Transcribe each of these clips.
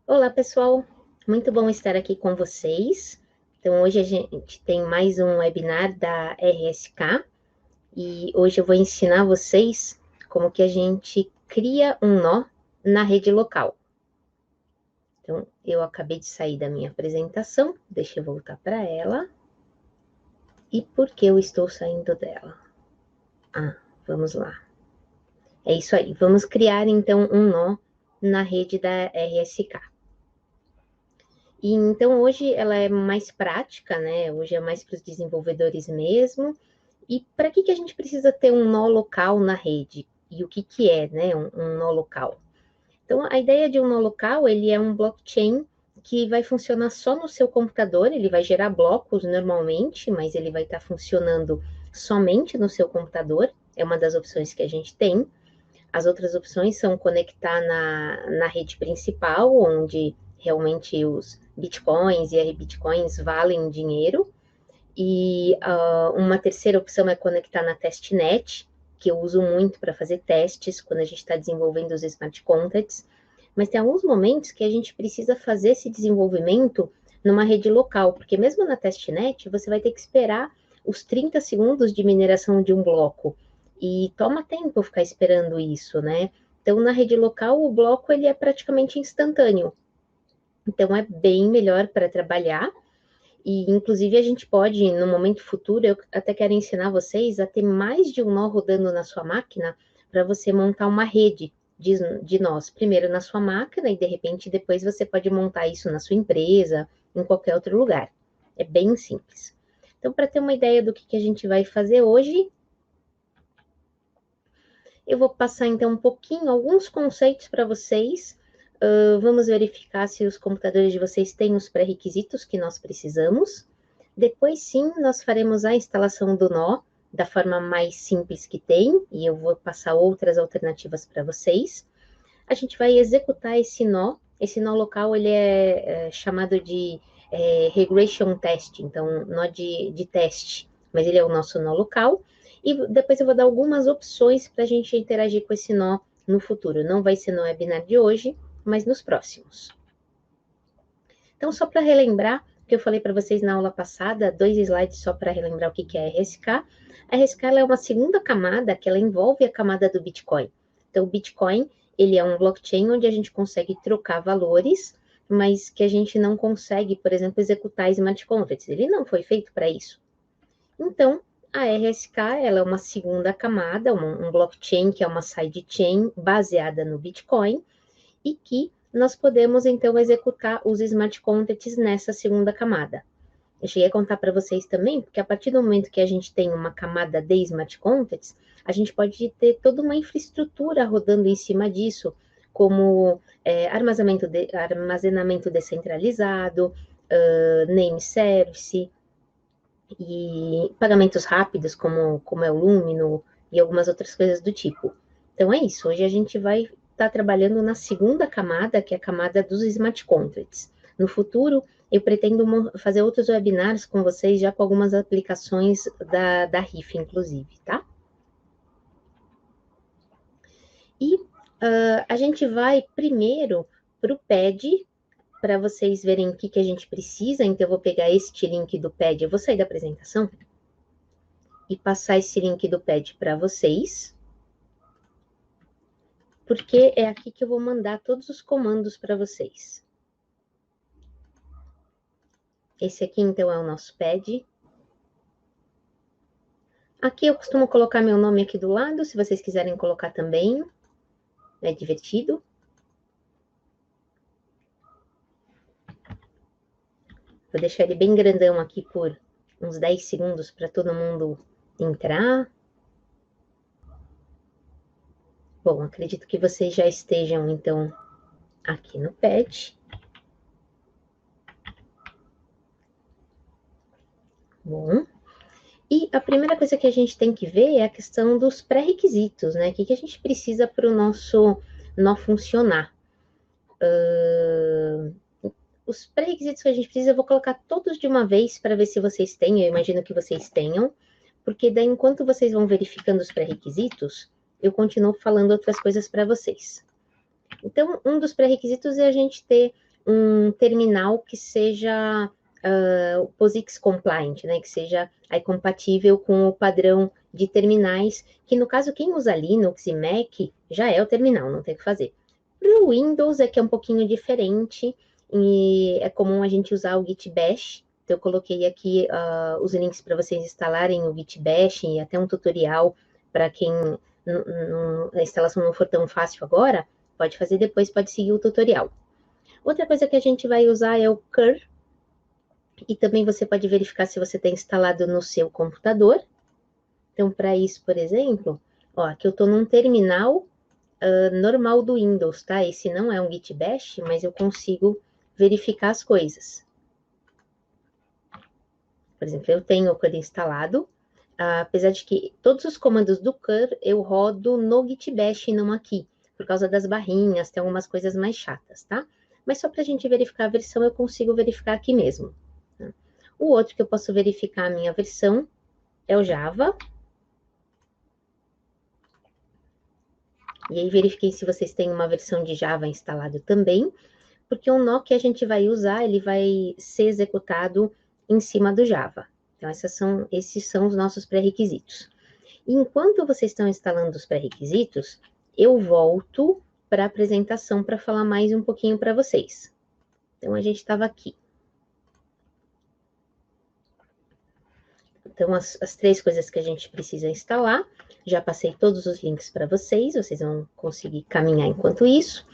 Olá, pessoal. Muito bom estar aqui com vocês. Então, hoje a gente tem mais um webinar da RSK e hoje eu vou ensinar vocês como que a gente cria um nó na rede local. Então, eu acabei de sair da minha apresentação, deixa eu voltar para ela. E por que eu estou saindo dela? Vamos lá. É isso aí. Vamos criar então um nó na rede da RSK. E então hoje ela é mais prática, né? Hoje é mais para os desenvolvedores mesmo. E para que a gente precisa ter um nó local na rede? E o que é, né, um nó local? Então, a ideia de um nó local, ele é um blockchain que vai funcionar só no seu computador, ele vai gerar blocos normalmente, mas ele vai estar funcionando somente no seu computador, é uma das opções que a gente tem. As outras opções são conectar na rede principal, onde realmente os bitcoins e bitcoins valem dinheiro. E uma terceira opção é conectar na testnet, que eu uso muito para fazer testes quando a gente está desenvolvendo os smart contracts. Mas tem alguns momentos que a gente precisa fazer esse desenvolvimento numa rede local, porque mesmo na testnet, você vai ter que esperar os 30 segundos de mineração de um bloco. E toma tempo ficar esperando isso, né? Então, na rede local, o bloco ele é praticamente instantâneo. Então, é bem melhor para trabalhar. E, inclusive, a gente pode, no momento futuro, eu até quero ensinar vocês a ter mais de um nó rodando na sua máquina para você montar uma rede de nós. Primeiro na sua máquina e, de repente, depois você pode montar isso na sua empresa, em qualquer outro lugar. É bem simples. Então, para ter uma ideia do que a gente vai fazer hoje, eu vou passar, então, um pouquinho, alguns conceitos para vocês. Vamos verificar se os computadores de vocês têm os pré-requisitos que nós precisamos. Depois, sim, nós faremos a instalação do nó da forma mais simples que tem, e eu vou passar outras alternativas para vocês. A gente vai executar esse nó local ele é chamado de regression test, então nó de teste, mas ele é o nosso nó local. E depois eu vou dar algumas opções para a gente interagir com esse nó no futuro. Não vai ser no webinar de hoje, mas nos próximos. Então, só para relembrar, o que eu falei para vocês na aula passada, 2 slides só para relembrar o que é a RSK. A RSK é uma segunda camada que ela envolve a camada do Bitcoin. Então, o Bitcoin, ele é um blockchain onde a gente consegue trocar valores, mas que a gente não consegue, por exemplo, executar smart contracts. Ele não foi feito para isso. Então, a RSK, ela é uma segunda camada, um blockchain que é uma sidechain baseada no Bitcoin e que nós podemos, então, executar os smart contracts nessa segunda camada. Eu cheguei a contar para vocês também, porque a partir do momento que a gente tem uma camada de smart contracts, a gente pode ter toda uma infraestrutura rodando em cima disso, como armazenamento descentralizado, name service, e pagamentos rápidos, como é o Lumino, e algumas outras coisas do tipo. Então é isso, hoje a gente vai estar trabalhando na segunda camada, que é a camada dos smart contracts. No futuro, eu pretendo fazer outros webinars com vocês, já com algumas aplicações da RIF, inclusive, tá? E a gente vai primeiro para o PED, para vocês verem o que a gente precisa. Então, eu vou pegar este link do PED, eu vou sair da apresentação e passar esse link do PED para vocês, porque é aqui que eu vou mandar todos os comandos para vocês. Esse aqui, então, é o nosso PED. Aqui eu costumo colocar meu nome aqui do lado, se vocês quiserem colocar também, é divertido. Vou deixar ele bem grandão aqui por uns 10 segundos para todo mundo entrar. Bom, acredito que vocês já estejam, então, aqui no PED. Bom, e a primeira coisa que a gente tem que ver é a questão dos pré-requisitos, né? O que a gente precisa para o nosso nó funcionar. Os pré-requisitos que a gente precisa, eu vou colocar todos de uma vez para ver se vocês têm, eu imagino que vocês tenham, porque daí, enquanto vocês vão verificando os pré-requisitos, eu continuo falando outras coisas para vocês. Então, um dos pré-requisitos é a gente ter um terminal que seja o POSIX compliant, né, que seja aí compatível com o padrão de terminais, que no caso quem usa Linux e Mac já é o terminal, não tem o que fazer. Para o Windows é que é um pouquinho diferente, e é comum a gente usar o Git Bash. Então eu coloquei aqui os links para vocês instalarem o Git Bash e até um tutorial para quem a instalação não for tão fácil agora, pode fazer depois, pode seguir o tutorial. Outra coisa que a gente vai usar é o curl, e também você pode verificar se você tem instalado no seu computador. Então, para isso, por exemplo, ó, aqui eu estou num terminal normal do Windows, tá? Esse não é um Git Bash, mas eu consigo verificar as coisas. Por exemplo, eu tenho o curl instalado, apesar de que todos os comandos do curl eu rodo no Git Bash e não aqui, por causa das barrinhas, tem algumas coisas mais chatas, tá? Mas só para a gente verificar a versão, eu consigo verificar aqui mesmo. Tá? O outro que eu posso verificar a minha versão é o Java. E aí verifiquei se vocês têm uma versão de Java instalado também, porque o nó que a gente vai usar, ele vai ser executado em cima do Java. Então, esses são os nossos pré-requisitos. Enquanto vocês estão instalando os pré-requisitos, eu volto para a apresentação para falar mais um pouquinho para vocês. Então, a gente estava aqui. Então, as três coisas que a gente precisa instalar, já passei todos os links para vocês vão conseguir caminhar enquanto isso.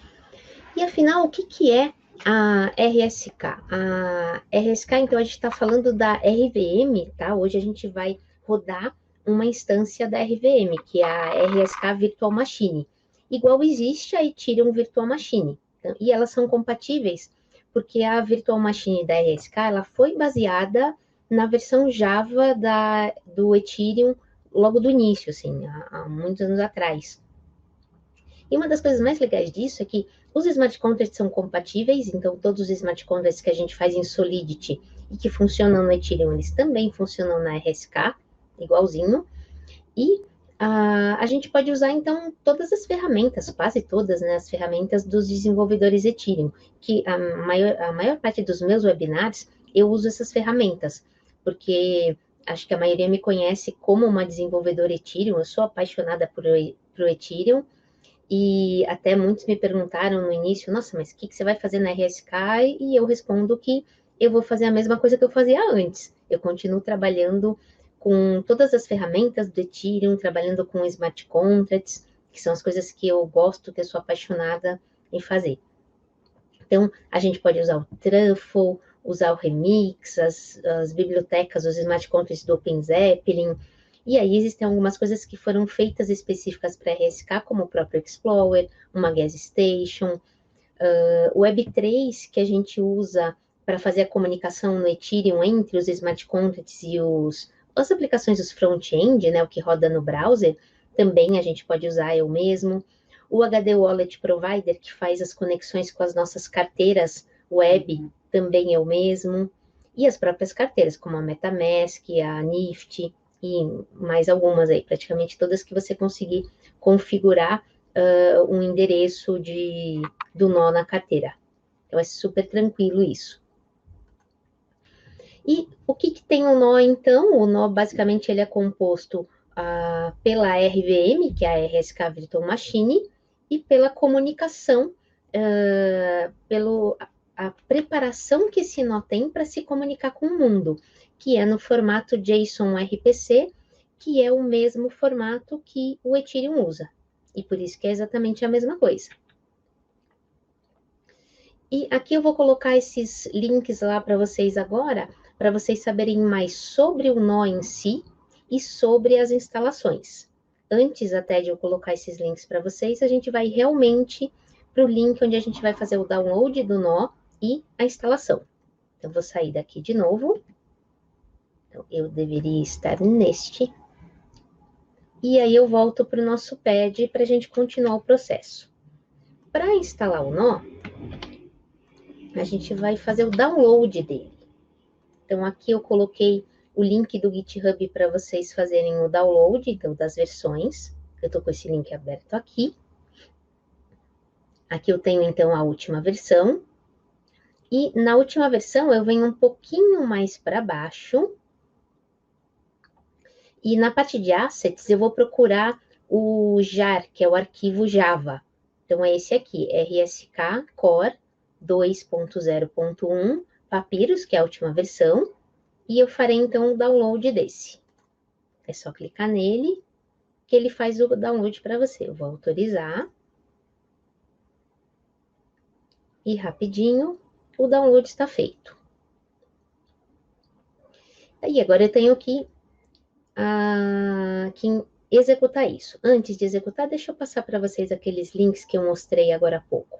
E afinal, o que é a RSK? A RSK, então, a gente está falando da RVM, tá? Hoje a gente vai rodar uma instância da RVM, que é a RSK Virtual Machine. Igual existe a Ethereum Virtual Machine. Então, e elas são compatíveis, porque a Virtual Machine da RSK, ela foi baseada na versão Java do Ethereum logo do início, assim, há muitos anos atrás. E uma das coisas mais legais disso é que os smart contracts são compatíveis, então todos os smart contracts que a gente faz em Solidity e que funcionam no Ethereum, eles também funcionam na RSK, igualzinho. E a gente pode usar, então, todas as ferramentas, quase todas, né, as ferramentas dos desenvolvedores Ethereum, que a maior parte dos meus webinars, eu uso essas ferramentas, porque acho que a maioria me conhece como uma desenvolvedora Ethereum, eu sou apaixonada por Ethereum, e até muitos me perguntaram no início, nossa, mas o que você vai fazer na RSK? E eu respondo que eu vou fazer a mesma coisa que eu fazia antes. Eu continuo trabalhando com todas as ferramentas do Ethereum, trabalhando com smart contracts, que são as coisas que eu gosto, que eu sou apaixonada em fazer. Então, a gente pode usar o Truffle, usar o Remix, as bibliotecas, os smart contracts do OpenZeppelin. E aí existem algumas coisas que foram feitas específicas para RSK, como o próprio Explorer, uma Gas Station, o Web3, que a gente usa para fazer a comunicação no Ethereum entre os smart contracts e as aplicações dos front-end, né, o que roda no browser, também a gente pode usar eu mesmo. O HD Wallet Provider, que faz as conexões com as nossas carteiras web, também eu mesmo. E as próprias carteiras, como a MetaMask, a NIFT, e mais algumas aí, praticamente todas que você conseguir configurar um endereço do nó na carteira. Então, é super tranquilo isso. E o que tem o nó, então? O nó, basicamente, ele é composto pela RVM, que é a RSK Virtual Machine, e pela comunicação, a preparação que esse nó tem para se comunicar com o mundo, que é no formato JSON RPC, que é o mesmo formato que o Ethereum usa. E por isso que é exatamente a mesma coisa. E aqui eu vou colocar esses links lá para vocês agora, para vocês saberem mais sobre o nó em si e sobre as instalações. Antes até de eu colocar esses links para vocês, a gente vai realmente para o link onde a gente vai fazer o download do nó e a instalação. Então, vou sair daqui de novo. Então, eu deveria estar neste. E aí eu volto para o nosso pad para a gente continuar o processo. Para instalar o nó, a gente vai fazer o download dele. Então, aqui eu coloquei o link do GitHub para vocês fazerem o download, então, das versões. Eu estou com esse link aberto aqui. Aqui eu tenho, então, a última versão. E na última versão eu venho um pouquinho mais para baixo. E na parte de assets eu vou procurar o jar, que é o arquivo Java. Então é esse aqui, RSK Core 2.0.1 Papyrus, que é a última versão. E eu farei então o download desse. É só clicar nele que ele faz o download para você. Eu vou autorizar. E rapidinho o download está feito. Aí agora eu tenho que executar isso. Antes de executar, deixa eu passar para vocês aqueles links que eu mostrei agora há pouco.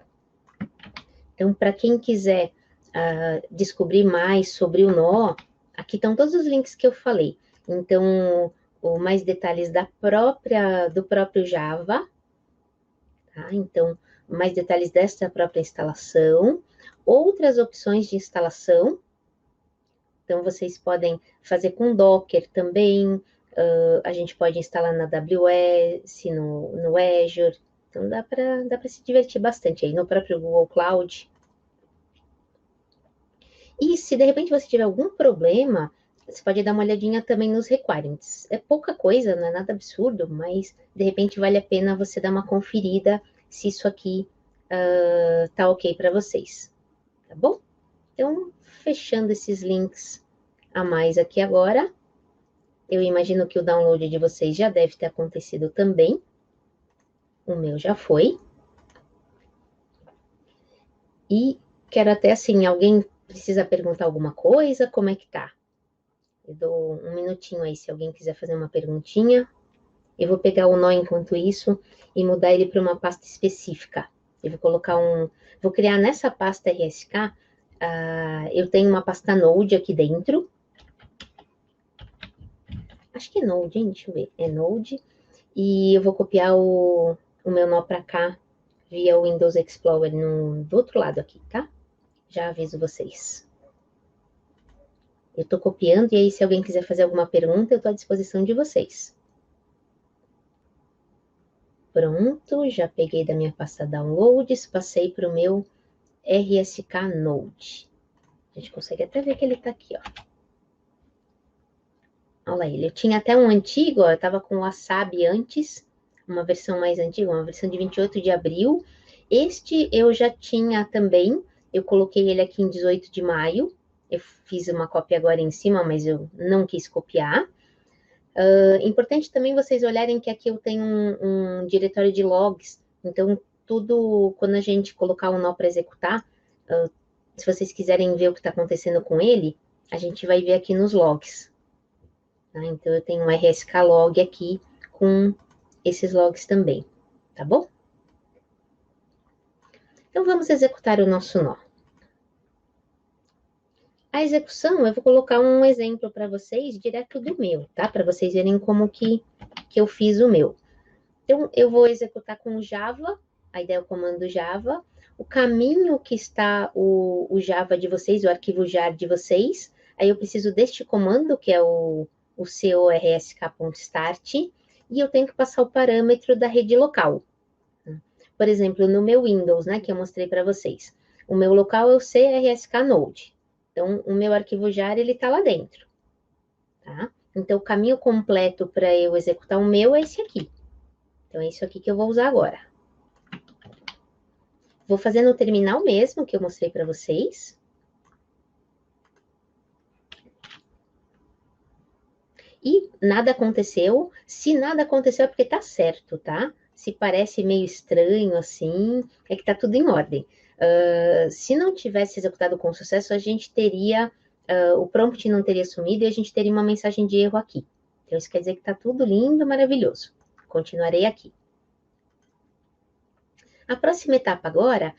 Então, para quem quiser descobrir mais sobre o nó, aqui estão todos os links que eu falei. Então, mais detalhes do próprio Java, tá? Então, mais detalhes dessa própria instalação, outras opções de instalação. Então, vocês podem fazer com Docker também, a gente pode instalar na AWS, no Azure, então dá para se divertir bastante aí, no próprio Google Cloud. E se de repente você tiver algum problema, você pode dar uma olhadinha também nos requirements. É pouca coisa, não é nada absurdo, mas de repente vale a pena você dar uma conferida se isso aqui tá ok para vocês, tá bom? Então, fechando esses links a mais aqui agora, eu imagino que o download de vocês já deve ter acontecido também. O meu já foi. E quero até assim, alguém precisa perguntar alguma coisa? Como é que tá? Eu dou um minutinho aí se alguém quiser fazer uma perguntinha. Eu vou pegar o nó enquanto isso e mudar ele para uma pasta específica. Eu vou colocar vou criar nessa pasta RSK, eu tenho uma pasta Node aqui dentro. Acho que é Node, hein? Deixa eu ver. É Node. E eu vou copiar o meu nó para cá via o Windows Explorer do outro lado aqui, tá? Já aviso vocês. Eu estou copiando e aí se alguém quiser fazer alguma pergunta, eu estou à disposição de vocês. Pronto, já peguei da minha pasta Downloads, passei para o meu RSK Node. A gente consegue até ver que ele está aqui, ó. Olha ele. Eu tinha até um antigo, ó, eu estava com o Wasabi antes, uma versão mais antiga, uma versão de 28 de abril. Este eu já tinha também, eu coloquei ele aqui em 18 de maio. Eu fiz uma cópia agora em cima, mas eu não quis copiar. Importante também vocês olharem que aqui eu tenho um diretório de logs, então tudo, quando a gente colocar o nó para executar, se vocês quiserem ver o que está acontecendo com ele, a gente vai ver aqui nos logs. Tá? Então eu tenho um RSK log aqui com esses logs também, tá bom? Então vamos executar o nosso nó. A execução, eu vou colocar um exemplo para vocês direto do meu, tá? Para vocês verem como que eu fiz o meu. Então, eu vou executar com Java, a ideia é o comando Java, o caminho que está o Java de vocês, o arquivo jar de vocês, aí eu preciso deste comando, que é o corsk.start, e eu tenho que passar o parâmetro da rede local. Por exemplo, no meu Windows, né, que eu mostrei para vocês, o meu local é o CRSK Node. Então, o meu arquivo jar, ele está lá dentro, tá? Então, o caminho completo para eu executar o meu é esse aqui. Então, é isso aqui que eu vou usar agora. Vou fazer no terminal mesmo, que eu mostrei para vocês. E nada aconteceu. Se nada aconteceu é porque tá certo, tá? Se parece meio estranho assim, é que tá tudo em ordem. Se não tivesse executado com sucesso, a gente teria... o prompt não teria sumido e a gente teria uma mensagem de erro aqui. Então, isso quer dizer que tá tudo lindo, maravilhoso. Continuarei aqui. A próxima etapa agora,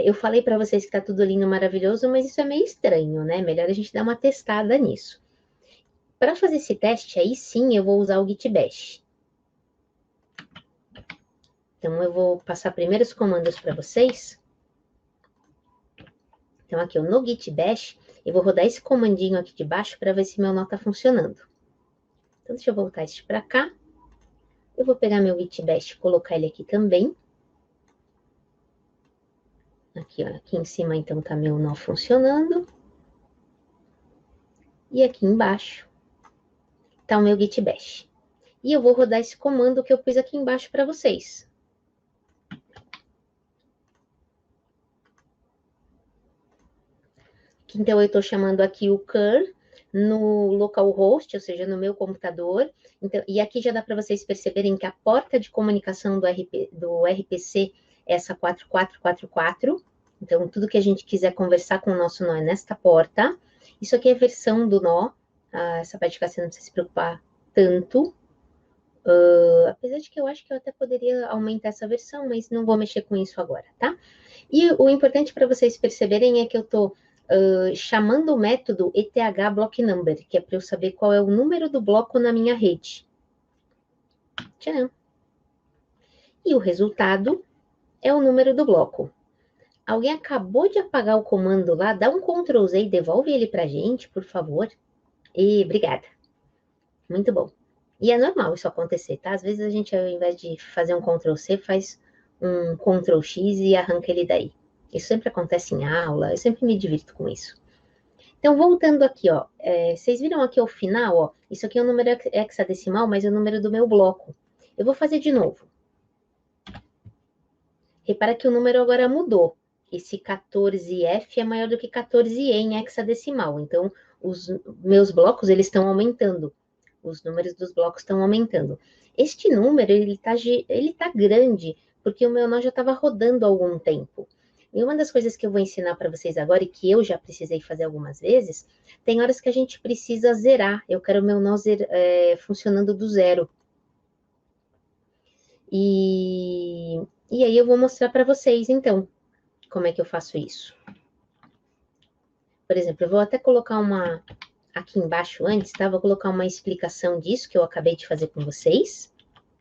eu falei para vocês que está tudo lindo, maravilhoso, mas isso é meio estranho, né? Melhor a gente dar uma testada nisso. Para fazer esse teste, aí sim eu vou usar o Git Bash. Então, eu vou passar primeiro os comandos para vocês. Então, aqui no Git Bash, eu vou rodar esse comandinho aqui de baixo para ver se meu nó está funcionando. Então, deixa eu voltar este para cá. Eu vou pegar meu Git Bash e colocar ele aqui também. Aqui, ó, aqui em cima, então, tá meu nó funcionando. E aqui embaixo tá o meu Git Bash. E eu vou rodar esse comando que eu pus aqui embaixo para vocês. Então, eu estou chamando aqui o cur no localhost, ou seja, no meu computador. Então, e aqui já dá para vocês perceberem que a porta de comunicação do RPC é essa 4444. Então, tudo que a gente quiser conversar com o nosso nó é nesta porta. Isso aqui é a versão do nó. Essa parte que você não precisa se preocupar tanto. Apesar de que eu acho que eu até poderia aumentar essa versão, mas não vou mexer com isso agora, tá? E o importante para vocês perceberem é que eu estou chamando o método ETH-block-number, que é para eu saber qual é o número do bloco na minha rede. Tcharam! E o resultado é o número do bloco. Alguém acabou de apagar o comando lá, dá um Ctrl Z e devolve ele para a gente, por favor. E obrigada. Muito bom. E é normal isso acontecer, tá? Às vezes a gente, ao invés de fazer um Ctrl C, faz um Ctrl X e arranca ele daí. Isso sempre acontece em aula, eu sempre me divirto com isso. Então, voltando aqui, ó, vocês viram aqui ao final, ó, isso aqui é o número hexadecimal, mas é o número do meu bloco. Eu vou fazer de novo. Repara que o número agora mudou. Esse 14F é maior do que 14E em hexadecimal. Então, os meus blocos, eles estão aumentando. Os números dos blocos estão aumentando. Este número, ele tá grande, porque o meu nó já estava rodando há algum tempo. E uma das coisas que eu vou ensinar para vocês agora, e que eu já precisei fazer algumas vezes, tem horas que a gente precisa zerar. Eu quero o meu nó funcionando do zero. E aí eu vou mostrar para vocês, então, como é que eu faço isso. Por exemplo, eu vou até colocar uma aqui embaixo antes, tá? Vou colocar uma explicação disso que eu acabei de fazer com vocês,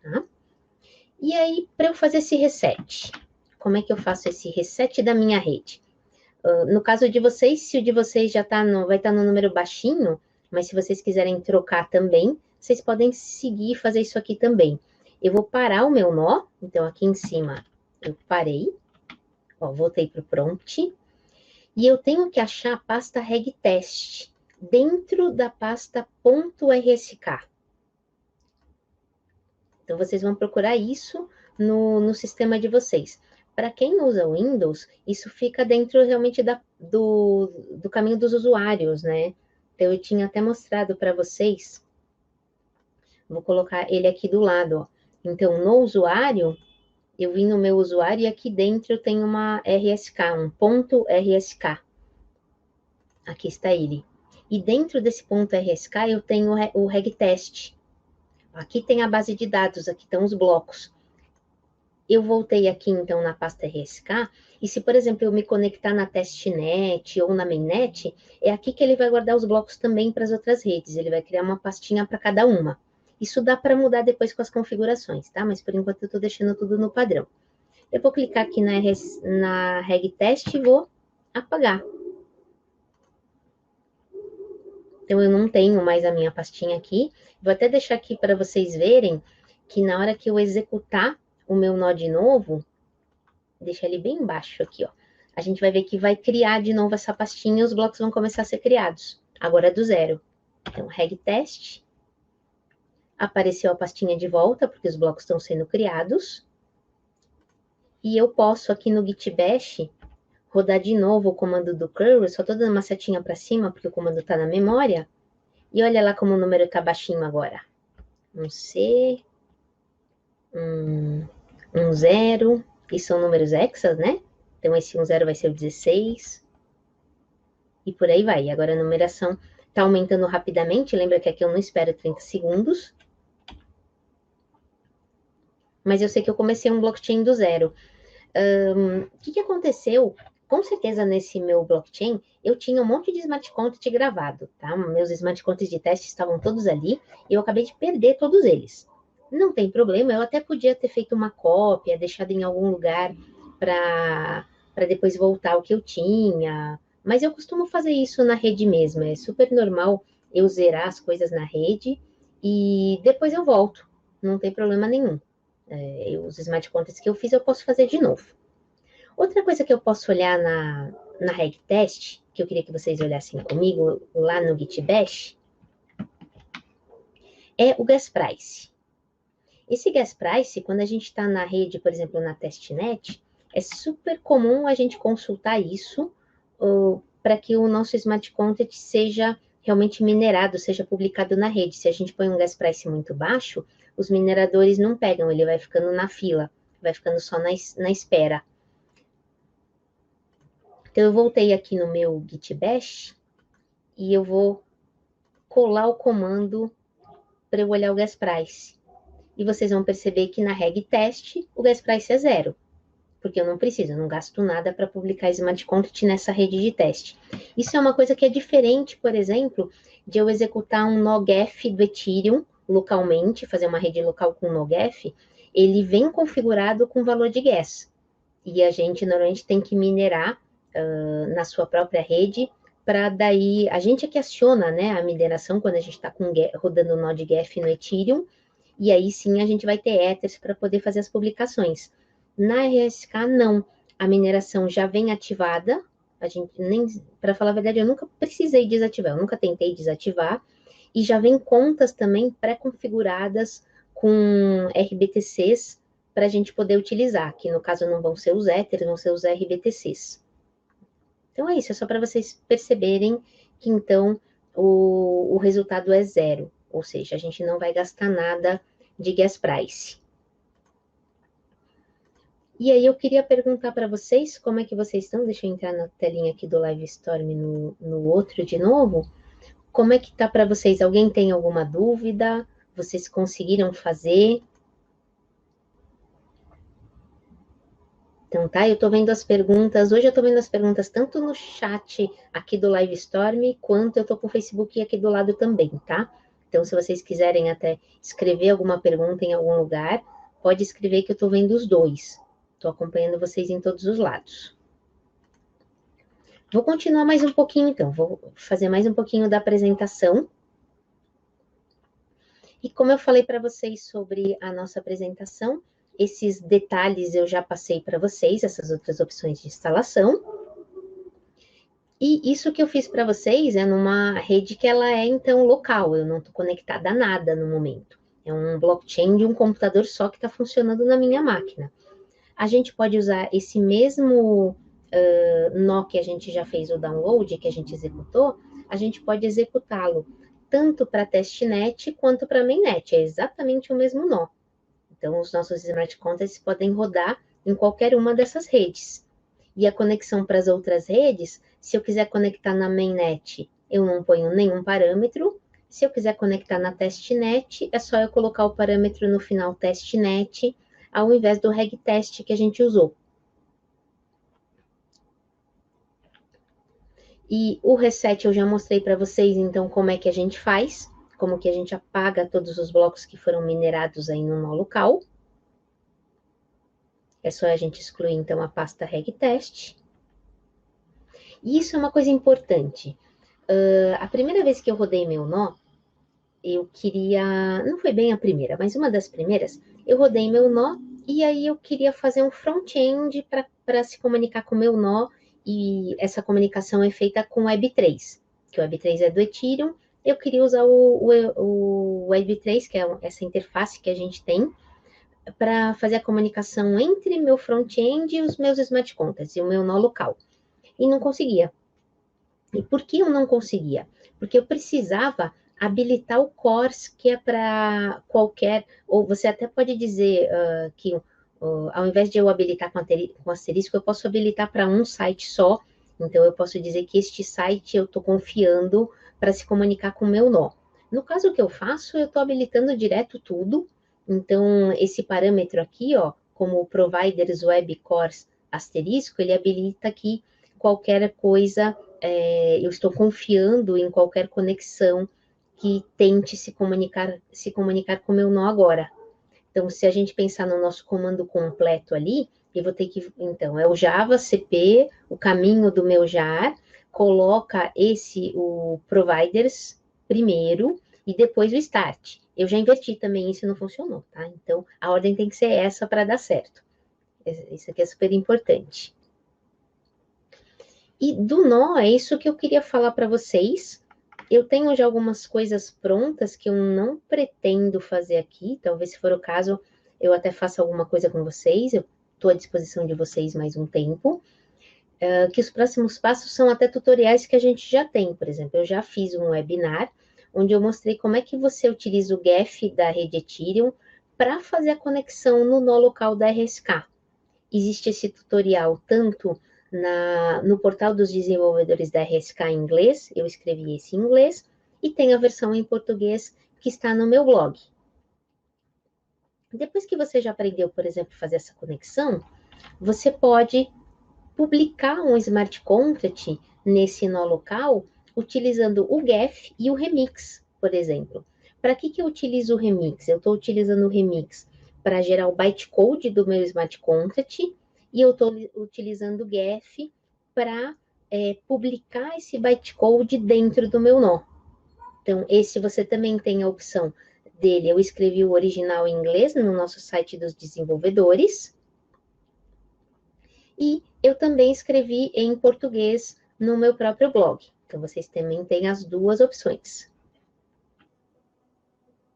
tá? E aí, para eu fazer esse reset, como é que eu faço esse reset da minha rede? No caso de vocês, se o de vocês já vai estar no número baixinho, mas se vocês quiserem trocar também, vocês podem seguir e fazer isso aqui também. Eu vou parar o meu nó, então aqui em cima eu parei, ó, voltei para o prompt, e eu tenho que achar a pasta regtest dentro da pasta .rsk. Então, vocês vão procurar isso no sistema de vocês. Para quem usa Windows, isso fica dentro realmente do caminho dos usuários, né? Então, eu tinha até mostrado para vocês. Vou colocar ele aqui do lado, ó. Então, no usuário, eu vim no meu usuário e aqui dentro eu tenho uma RSK, um ponto RSK. Aqui está ele. E dentro desse ponto RSK eu tenho o regtest. Aqui tem a base de dados, aqui estão os blocos. Eu voltei aqui, então, na pasta RSK, e se, por exemplo, eu me conectar na testnet ou na mainnet, é aqui que ele vai guardar os blocos também para as outras redes. Ele vai criar uma pastinha para cada uma. Isso dá para mudar depois com as configurações, tá? Mas, por enquanto, eu estou deixando tudo no padrão. Eu vou clicar aqui na regtest e vou apagar. Então, eu não tenho mais a minha pastinha aqui. Vou até deixar aqui para vocês verem que na hora que eu executar o meu nó de novo, deixa ele bem embaixo aqui, ó. A gente vai ver que vai criar de novo essa pastinha e os blocos vão começar a ser criados. Agora é do zero. Então, regtest. Apareceu a pastinha de volta, porque os blocos estão sendo criados. E eu posso aqui no Git Bash rodar de novo o comando do curl, só tô dando uma setinha para cima, porque o comando tá na memória. E olha lá como o número tá baixinho agora. Um C, um 0, e são números hexas, né? Então, esse 1, 0 vai ser o 16. E por aí vai. Agora a numeração tá aumentando rapidamente. Lembra que aqui eu não espero 30 segundos. Mas eu sei que eu comecei um blockchain do zero. O que aconteceu? Com certeza, nesse meu blockchain, eu tinha um monte de smart contract gravado, tá? Meus smart contracts de teste estavam todos ali e eu acabei de perder todos eles. Não tem problema, eu até podia ter feito uma cópia, deixado em algum lugar para depois voltar o que eu tinha. Mas eu costumo fazer isso na rede mesmo. É super normal eu zerar as coisas na rede e depois eu volto. Não tem problema nenhum. Os smart contracts que eu fiz, eu posso fazer de novo. Outra coisa que eu posso olhar na reg test, que eu queria que vocês olhassem comigo lá no Git Bash, é o gas price. Esse gas price, quando a gente está na rede, por exemplo, na testnet, é super comum a gente consultar isso para que o nosso smart contract seja realmente minerado, seja publicado na rede. Se a gente põe um gas price muito baixo, os mineradores não pegam, ele vai ficando na fila, vai ficando só na espera. Então, eu voltei aqui no meu Git Bash e eu vou colar o comando para eu olhar o gas price. E vocês vão perceber que na reg test o gas price é 0, porque eu não preciso, eu não gasto nada para publicar smart contract nessa rede de teste. Isso é uma coisa que é diferente, por exemplo, de eu executar um NoGaf do Ethereum localmente, fazer uma rede local com NoGaf, ele vem configurado com valor de gas. E a gente normalmente tem que minerar na sua própria rede, para daí, a gente é que aciona, né, a mineração quando a gente está rodando o NodeGaf no Ethereum, e aí sim a gente vai ter Ethers para poder fazer as publicações. Na RSK, não. A mineração já vem ativada, a gente nem, para falar a verdade, eu nunca precisei desativar, eu nunca tentei desativar, e já vem contas também pré-configuradas com RBTCs para a gente poder utilizar, que no caso não vão ser os Ethers, vão ser os RBTCs. Então é isso, é só para vocês perceberem que então o resultado é 0, ou seja, a gente não vai gastar nada de gas price. E aí eu queria perguntar para vocês como é que vocês estão. Deixa eu entrar na telinha aqui do Livestorm no outro de novo. Como é que tá para vocês? Alguém tem alguma dúvida? Vocês conseguiram fazer? Então, tá, eu tô vendo as perguntas. Hoje eu tô vendo as perguntas tanto no chat aqui do Livestorm, quanto eu tô com o Facebook aqui do lado também, tá? Então, se vocês quiserem até escrever alguma pergunta em algum lugar, pode escrever que eu tô vendo os dois. Tô acompanhando vocês em todos os lados. Vou continuar mais um pouquinho, então. Vou fazer mais um pouquinho da apresentação. E como eu falei para vocês sobre a nossa apresentação, esses detalhes eu já passei para vocês, essas outras opções de instalação. E isso que eu fiz para vocês é numa rede que ela é, então, local. Eu não estou conectada a nada no momento. É um blockchain de um computador só que está funcionando na minha máquina. A gente pode usar esse mesmo nó que a gente já fez o download, que a gente executou, a gente pode executá-lo tanto para testnet quanto para mainnet. É exatamente o mesmo nó. Então, os nossos smart contracts podem rodar em qualquer uma dessas redes. E a conexão para as outras redes, se eu quiser conectar na mainnet, eu não ponho nenhum parâmetro. Se eu quiser conectar na testnet, é só eu colocar o parâmetro no final testnet, ao invés do regtest que a gente usou. E o reset eu já mostrei para vocês, então, como é que a gente faz, como que a gente apaga todos os blocos que foram minerados aí no nó local. É só a gente excluir, então, a pasta regtest. E isso é uma coisa importante. A primeira vez que eu rodei meu nó, eu queria... Não foi bem a primeira, mas uma das primeiras, eu rodei meu nó e aí eu queria fazer um front-end para se comunicar com o meu nó, e essa comunicação é feita com Web3, que o Web3 é do Ethereum. Eu queria usar o Web3, que é essa interface que a gente tem, para fazer a comunicação entre meu front-end e os meus smart contracts, e o meu nó local. E não conseguia. E por que eu não conseguia? Porque eu precisava habilitar o CORS, que é para qualquer... Ou você até pode dizer que ao invés de eu habilitar com asterisco, eu posso habilitar para um site só. Então, eu posso dizer que este site eu estou confiando para se comunicar com o meu nó. No caso que eu faço, eu estou habilitando direto tudo. Então, esse parâmetro aqui, ó, como o Providers Web Cores asterisco, ele habilita que qualquer coisa, eu estou confiando em qualquer conexão que tente se comunicar com o meu nó agora. Então, se a gente pensar no nosso comando completo ali, eu vou ter que, então, é o Java CP, o caminho do meu jar, coloca o providers primeiro e depois o start. Eu já inverti também, isso não funcionou, tá? Então, a ordem tem que ser essa para dar certo. Isso aqui é super importante. E do nó, é isso que eu queria falar para vocês. Eu tenho já algumas coisas prontas que eu não pretendo fazer aqui. Talvez, se for o caso, eu até faça alguma coisa com vocês. Eu estou à disposição de vocês mais um tempo. Que os próximos passos são até tutoriais que a gente já tem. Por exemplo, eu já fiz um webinar onde eu mostrei como é que você utiliza o GEF da rede Ethereum para fazer a conexão no nó local da RSK. Existe esse tutorial tanto no portal dos desenvolvedores da RSK em inglês, eu escrevi esse em inglês, e tem a versão em português que está no meu blog. Depois que você já aprendeu, por exemplo, fazer essa conexão, você pode publicar um smart contract nesse nó local utilizando o GEF e o Remix, por exemplo. Para que eu utilizo o Remix? Eu estou utilizando o Remix para gerar o bytecode do meu smart contract e eu estou utilizando o GEF para publicar esse bytecode dentro do meu nó. Então, esse você também tem a opção dele. Eu escrevi o original em inglês no nosso site dos desenvolvedores. E eu também escrevi em português no meu próprio blog. Então, vocês também têm as duas opções.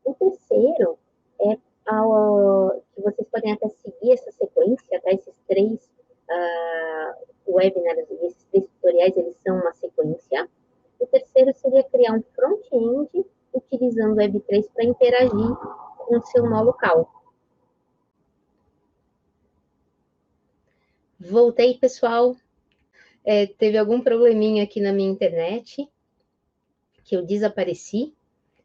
O terceiro é que vocês podem até seguir essa sequência, tá? Esses três webinars, esses três tutoriais, eles são uma sequência. O terceiro seria criar um front-end utilizando o Web3 para interagir com o seu nó local. Voltei, pessoal. Teve algum probleminha aqui na minha internet, que eu desapareci.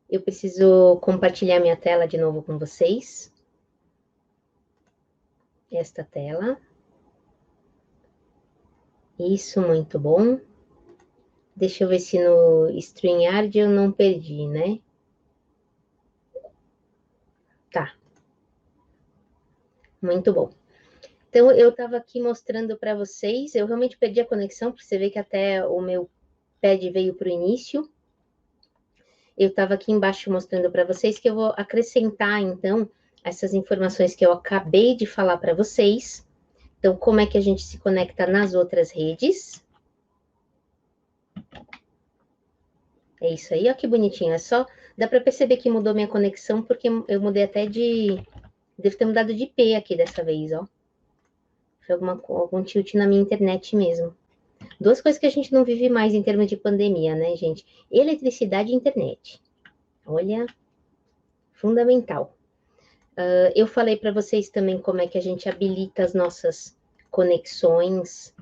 Eu preciso compartilhar minha tela de novo com vocês. Esta tela. Isso, muito bom. Deixa eu ver se no StreamYard eu não perdi, né? Tá. Muito bom. Então, eu estava aqui mostrando para vocês. Eu realmente perdi a conexão, porque você vê que até o meu pad veio para o início. Eu estava aqui embaixo mostrando para vocês que eu vou acrescentar, então, essas informações que eu acabei de falar para vocês. Então, como é que a gente se conecta nas outras redes? É isso aí, ó, que bonitinho. É só, dá para perceber que mudou minha conexão, porque eu mudei até devo ter mudado de IP aqui dessa vez, ó. Foi algum tilt na minha internet mesmo. Duas coisas que a gente não vive mais em termos de pandemia, né, gente? Eletricidade e internet. Olha, fundamental. Eu falei para vocês também como é que a gente habilita as nossas conexões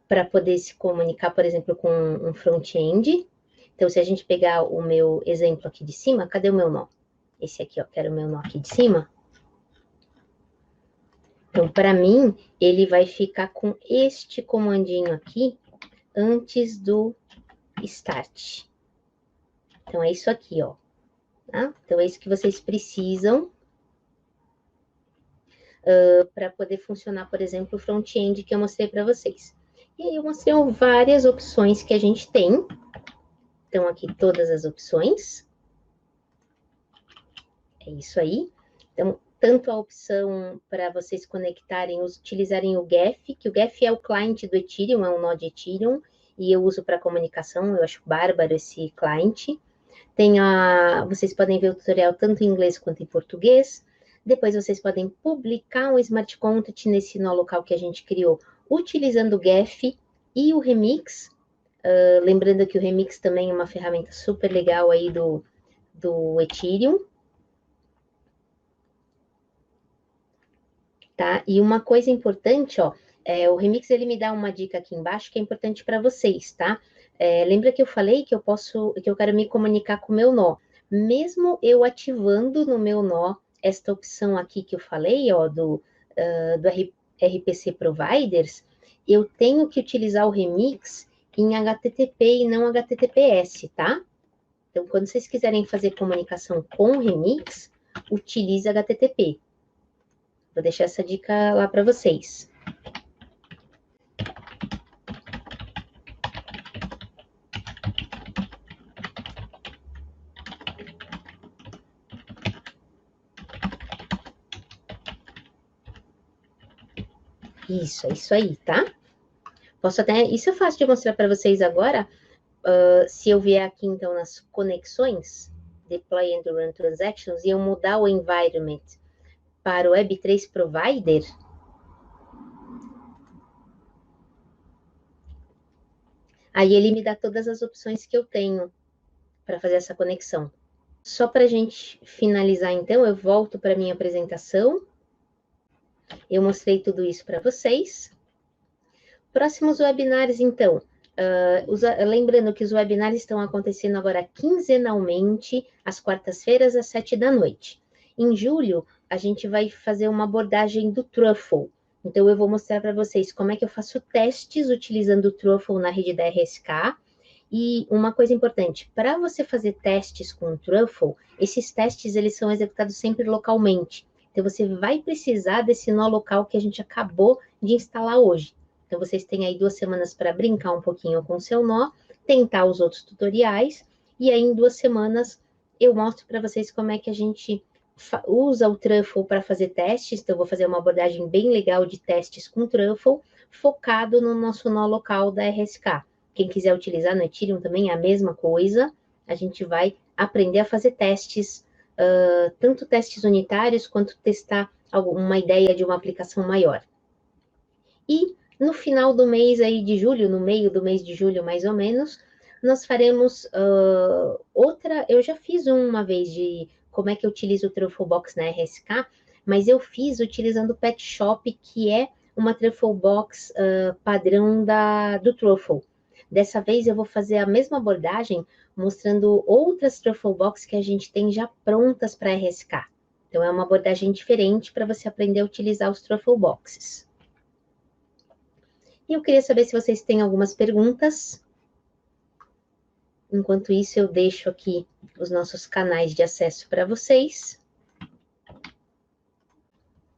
para poder se comunicar, por exemplo, com um front-end. Então, se a gente pegar o meu exemplo aqui de cima, cadê o meu nó? Esse aqui, ó, quero o meu nó aqui de cima. Então, para mim, ele vai ficar com este comandinho aqui antes do start. Então, é isso aqui, ó. Tá? Então, é isso que vocês precisam para poder funcionar, por exemplo, o front-end que eu mostrei para vocês. E aí, eu mostrei várias opções que a gente tem. Então, aqui todas as opções. É isso aí. Então, tanto a opção para vocês conectarem, utilizarem o GEF, que o GEF é o client do Ethereum, é um nó de Ethereum, e eu uso para comunicação, eu acho bárbaro esse client. Vocês podem ver o tutorial tanto em inglês quanto em português. Depois vocês podem publicar um smart contract nesse nó local que a gente criou, utilizando o GEF e o Remix. Lembrando que o Remix também é uma ferramenta super legal aí do Ethereum. Tá? E uma coisa importante, ó, o Remix ele me dá uma dica aqui embaixo que é importante para vocês, tá? Lembra que eu falei que eu quero me comunicar com o meu nó. Mesmo eu ativando no meu nó esta opção aqui que eu falei, ó, do RPC Providers, eu tenho que utilizar o Remix em HTTP e não HTTPS, tá? Então, quando vocês quiserem fazer comunicação com o Remix, utilize HTTP. Vou deixar essa dica lá para vocês. Isso, é isso aí, tá? Posso até, isso é fácil de mostrar para vocês agora, se eu vier aqui, então, nas conexões, Deploy and Run Transactions, e eu mudar o environment para o Web3 Provider, aí ele me dá todas as opções que eu tenho para fazer essa conexão. Só para a gente finalizar, então, eu volto para a minha apresentação. Eu mostrei tudo isso para vocês. Próximos webinars, então. Lembrando que os webinars estão acontecendo agora quinzenalmente, às quartas-feiras, às 7 da noite. Em julho, a gente vai fazer uma abordagem do Truffle. Então, eu vou mostrar para vocês como é que eu faço testes utilizando o Truffle na rede da RSK. E uma coisa importante, para você fazer testes com o Truffle, esses testes eles são executados sempre localmente. Então, você vai precisar desse nó local que a gente acabou de instalar hoje. Então, vocês têm aí 2 semanas para brincar um pouquinho com o seu nó, tentar os outros tutoriais, e aí em 2 semanas eu mostro para vocês como é que a gente usa o Truffle para fazer testes. Então, eu vou fazer uma abordagem bem legal de testes com Truffle, focado no nosso nó local da RSK. Quem quiser utilizar no Ethereum também é a mesma coisa. A gente vai aprender a fazer testes, tanto testes unitários, quanto testar uma ideia de uma aplicação maior. E no final do mês aí de julho, no meio do mês de julho mais ou menos, nós faremos outra. Eu já fiz uma vez de como é que eu utilizo o Trufflebox na RSK, mas eu fiz utilizando o Pet Shop, que é uma Trufflebox padrão do Truffle. Dessa vez eu vou fazer a mesma abordagem, mostrando outras Trufflebox que a gente tem já prontas para RSK. Então é uma abordagem diferente para você aprender a utilizar os Truffleboxes. E eu queria saber se vocês têm algumas perguntas. Enquanto isso, eu deixo aqui os nossos canais de acesso para vocês.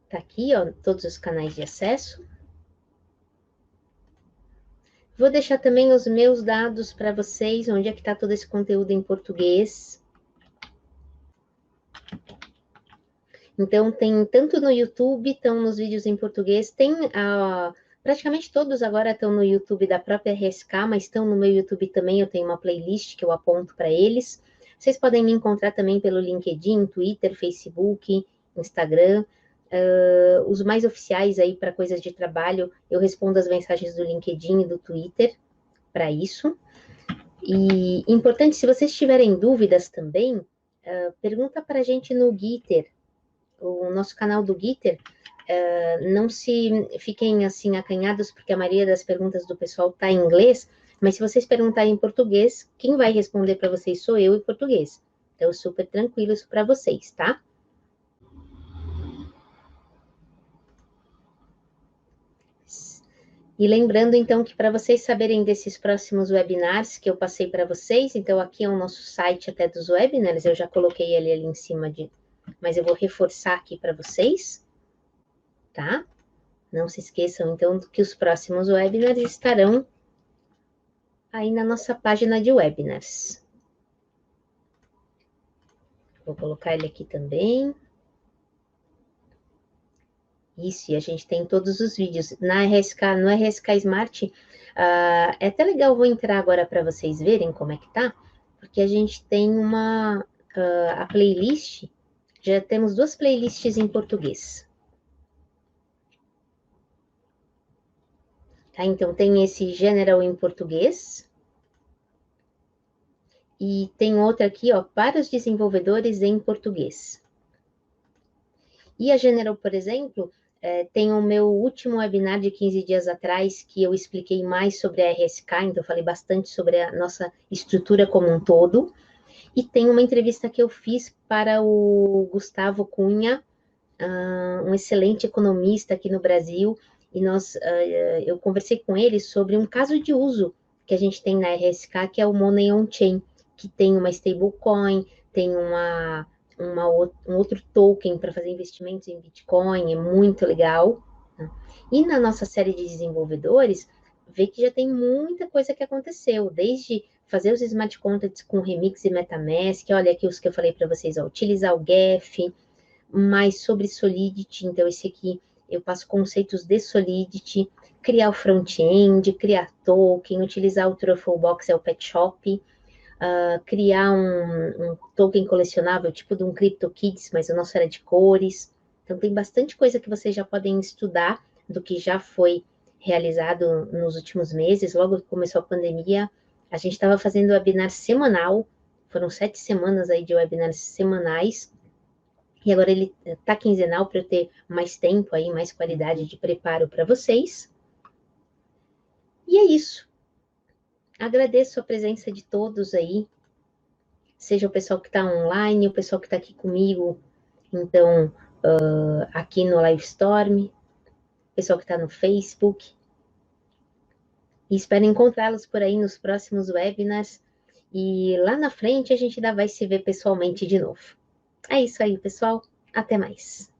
Tá aqui, ó, todos os canais de acesso. Vou deixar também os meus dados para vocês, onde é que está todo esse conteúdo em português. Então, tem tanto no YouTube, estão nos vídeos em português, tem praticamente todos agora estão no YouTube da própria RSK, mas estão no meu YouTube também, eu tenho uma playlist que eu aponto para eles. Vocês podem me encontrar também pelo LinkedIn, Twitter, Facebook, Instagram. Os mais oficiais aí para coisas de trabalho, eu respondo as mensagens do LinkedIn e do Twitter para isso. E importante, se vocês tiverem dúvidas também, pergunta para a gente no Gitter, o nosso canal do Gitter. Não se fiquem assim acanhados, porque a maioria das perguntas do pessoal está em inglês, mas se vocês perguntarem em português, quem vai responder para vocês sou eu em português. Então, super tranquilo isso para vocês, tá? E lembrando, então, que para vocês saberem desses próximos webinars que eu passei para vocês, então aqui é o nosso site até dos webinars, eu já coloquei ele ali em cima, mas eu vou reforçar aqui para vocês, tá? Não se esqueçam, então, que os próximos webinars estarão aí na nossa página de webinars. Vou colocar ele aqui também. Isso, e a gente tem todos os vídeos. No RSK Smart, é até legal, vou entrar agora para vocês verem como é que tá, porque a gente tem a playlist, já temos 2 playlists em português. Tá? Então, tem esse General em português. E tem outra aqui, ó, para os desenvolvedores em português. E a General, por exemplo, tem o meu último webinar de 15 dias atrás, que eu expliquei mais sobre a RSK, então eu falei bastante sobre a nossa estrutura como um todo. E tem uma entrevista que eu fiz para o Gustavo Cunha, um excelente economista aqui no Brasil, e eu conversei com ele sobre um caso de uso que a gente tem na RSK, que é o Money on Chain, que tem uma stablecoin, tem um outro token para fazer investimentos em Bitcoin, é muito legal. Né? E na nossa série de desenvolvedores, vê que já tem muita coisa que aconteceu, desde fazer os smart contracts com Remix e MetaMask, olha aqui os que eu falei para vocês, ó, utilizar o GEF, mais sobre Solidity, então esse aqui eu passo conceitos de Solidity, criar o front-end, criar token, utilizar o Trufflebox, é o pet shop, criar um token colecionável, tipo de um CryptoKitties, mas o nosso era de cores. Então, tem bastante coisa que vocês já podem estudar do que já foi realizado nos últimos meses. Logo que começou a pandemia, a gente estava fazendo webinar semanal, foram 7 semanas aí de webinars semanais, e agora ele está quinzenal para eu ter mais tempo aí, mais qualidade de preparo para vocês. E é isso. Agradeço a presença de todos aí, seja o pessoal que está online, o pessoal que está aqui comigo, então, aqui no Livestorm, o pessoal que está no Facebook. E espero encontrá-los por aí nos próximos webinars. E lá na frente a gente ainda vai se ver pessoalmente de novo. É isso aí, pessoal. Até mais.